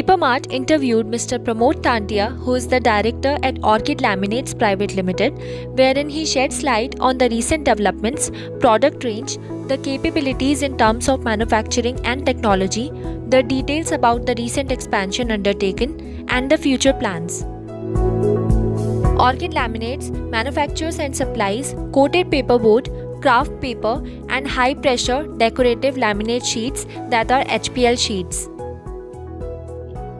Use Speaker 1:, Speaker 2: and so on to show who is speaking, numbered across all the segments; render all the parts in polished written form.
Speaker 1: Papermart interviewed Mr. Pramod Tantia, who is the director at Orchid Laminates Private Limited, wherein he sheds light on the recent developments, product range, the capabilities in terms of manufacturing and technology, the details about the recent expansion undertaken, and the future plans. Orchid Laminates manufactures and supplies coated paperboard, craft paper, and high-pressure decorative laminate sheets that are HPL sheets.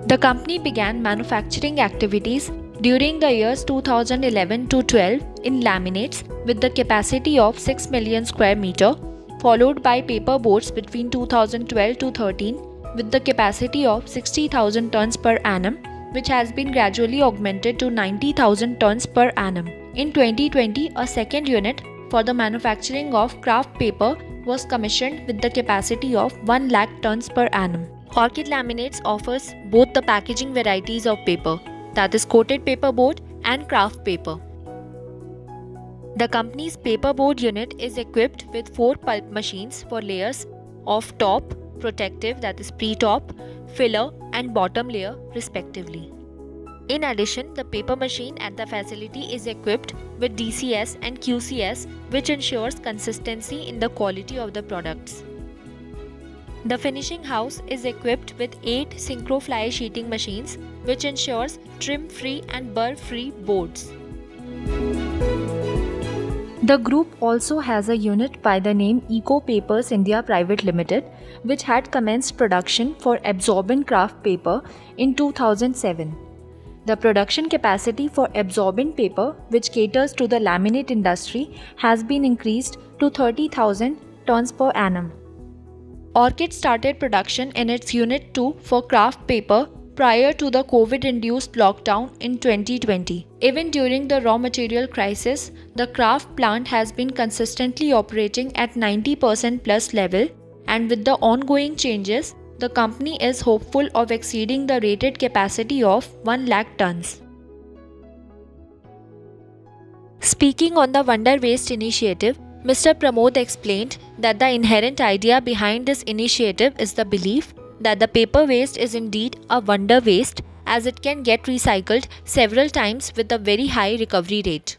Speaker 1: The company began manufacturing activities during the years 2011 to 12 in laminates with the capacity of 6 million square meter, followed by paperboards between 2012 to 13 with the capacity of 60,000 tons per annum, which has been gradually augmented to 90,000 tons per annum. In 2020, a second unit for the manufacturing of craft paper was commissioned with the capacity of 1 lakh tons per annum. Orchid Laminates offers both the packaging varieties of paper, that is coated paperboard and craft paper. The company's paperboard unit is equipped with 4 pulp machines for layers of top, protective, that is pre-top, filler and bottom layer respectively. In addition, the paper machine at the facility is equipped with DCS and QCS, which ensures consistency in the quality of the products. The finishing house is equipped with 8 synchro fly sheeting machines, which ensures trim-free and burr-free boards. The group also has a unit by the name Eco Papers India Private Limited, which had commenced production for absorbent craft paper in 2007. The production capacity for absorbent paper, which caters to the laminate industry, has been increased to 30,000 tons per annum. Orchid started production in its Unit 2 for craft paper prior to the COVID-induced lockdown in 2020. Even during the raw material crisis, the craft plant has been consistently operating at 90% plus level, and with the ongoing changes, the company is hopeful of exceeding the rated capacity of 1 lakh tons. Speaking on the Wonder Waste initiative, Mr. Pramod explained that the inherent idea behind this initiative is the belief that the paper waste is indeed a wonder waste, as it can get recycled several times with a very high recovery rate.